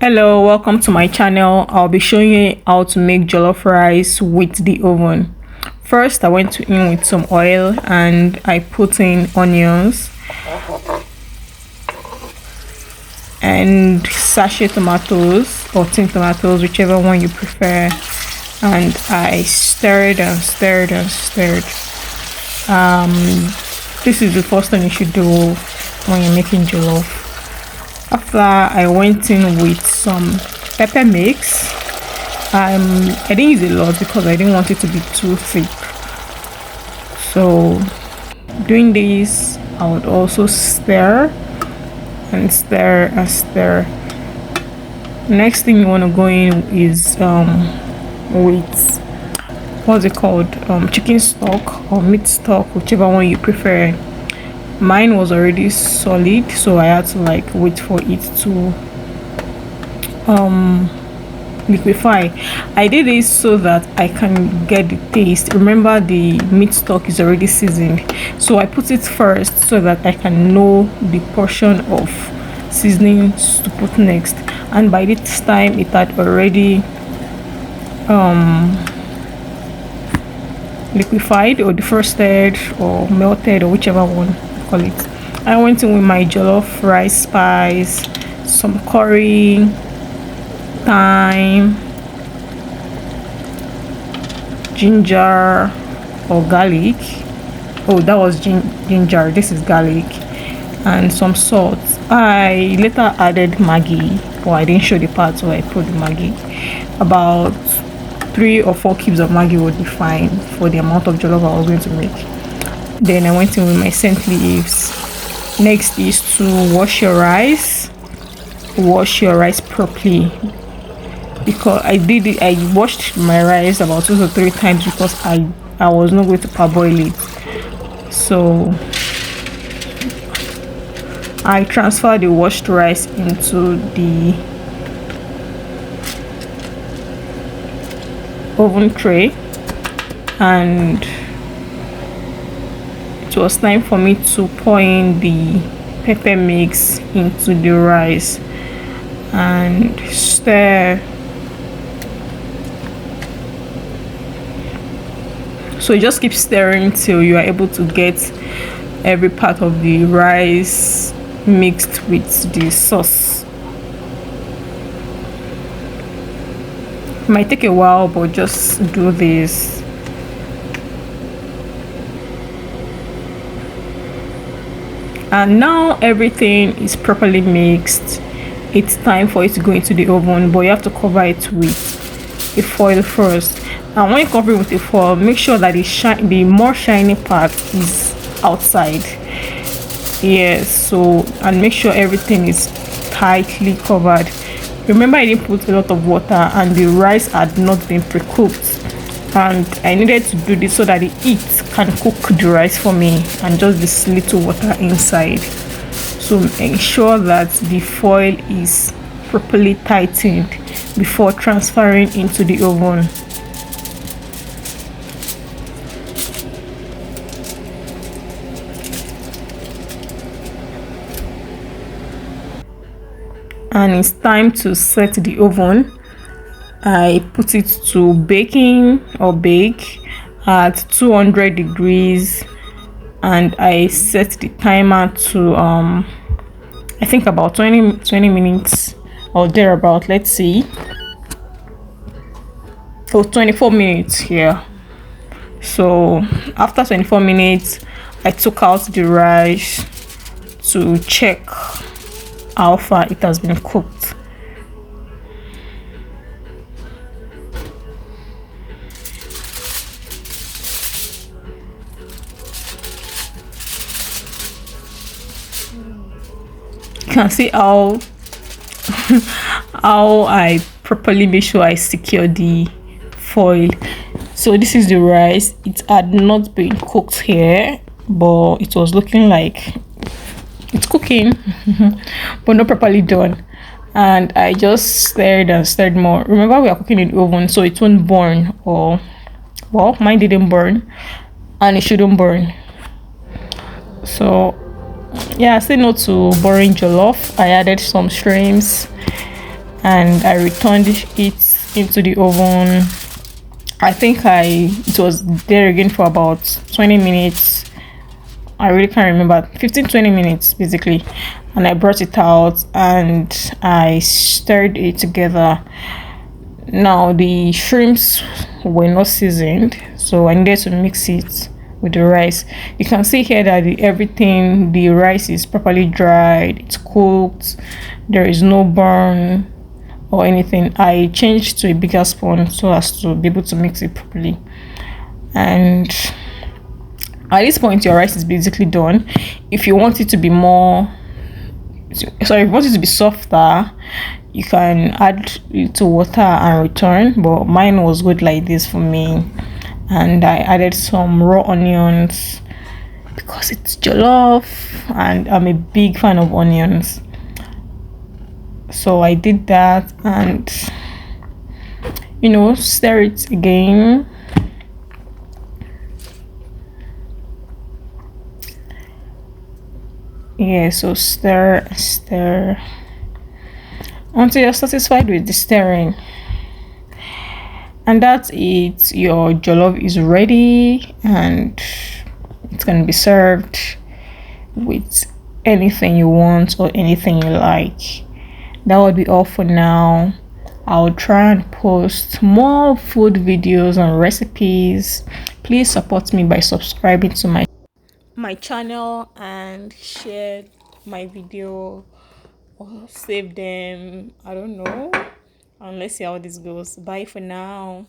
Hello, welcome to my channel. I'll be showing you how to make jollof rice with the oven. First, I went in with some oil and I put in onions and sachet tomatoes or tin tomatoes, whichever one you prefer. And I stirred and stirred and stirred. This is the first thing you should do when you're making jollof. After I went in with some pepper mix. I didn't use a lot because I didn't want it to be too thick. So doing this, I would also stir and stir and stir. Next thing you want to go in is with what's it called, chicken stock or meat stock, whichever one you prefer. Mine was already solid, so I had to wait for it to liquefy. I did this so that I can get the taste. Remember, the meat stock is already seasoned, so I put it first so that I can know the portion of seasonings to put next. And by this time it had already liquefied or defrosted or melted or whichever one you call it. I went in with my jollof rice spice, some curry, thyme, ginger or garlic. Oh, that was ginger, this is garlic, and some salt. I later added Maggi, but I didn't show the part, so I put the Maggi. About 3 or 4 cubes of Maggi would be fine for the amount of jollof I was going to make. Then I went in with my scent leaves. Next is to wash your rice. Wash your rice properly, because I washed my rice about 2 to 3 times because I was not going to parboil it. So I transferred the washed rice into the oven tray, and it was time for me to pour in the pepper mix into the rice and stir. So just keep stirring till you are able to get every part of the rice mixed with the sauce. It might take a while, but just do this. And now everything is properly mixed. It's time for it to go into the oven, but you have to cover it with a foil first. And when you cover it with a foil, make sure that the more shiny part is outside. Yes, so, and make sure everything is tightly covered. Remember, I didn't put a lot of water and the rice had not been pre-cooked, and I needed to do this so that the heat can cook the rice for me and just this little water inside. So ensure that the foil is properly tightened before transferring into the oven. And it's time to set the oven. I put it to baking or bake at 200 degrees, and I set the timer to I think about 20 minutes or thereabout. Let's see. Oh, 24 minutes here. So after 24 minutes, I took out the rice to check how far it has been cooked. You can see how I properly make sure I secure the foil. So this is the rice. It had not been cooked here, but it was looking like it's cooking but not properly done. And I just stirred and stirred more. Remember, we are cooking in the oven, so it won't burn, or well, mine didn't burn and it shouldn't burn. So yeah, say no to boring jollof. I added some shrimps and I returned it into the oven. I think it was there again for about 20 minutes. I really can't remember, 15-20 minutes basically. And I brought it out and I stirred it together. Now the shrimps were not seasoned, so I needed to mix it with the rice. You can see here that the rice is properly dried, it's cooked, there is no burn or anything. I changed to a bigger spoon so as to be able to mix it properly. And at this point your rice is basically done. If you want it to be if you want it to be softer, you can add little water and return, but mine was good like this for me. And I added some raw onions because it's jollof and I'm a big fan of onions. So I did that and stir it again. Yeah, so stir until you're satisfied with the stirring. And that's it. Your jollof is ready and it's gonna be served with anything you want or anything you like. That would be all for now. I'll try and post more food videos and recipes. Please support me by subscribing to my channel and share my video or save them. I don't know. Let's see how this goes. Bye for now.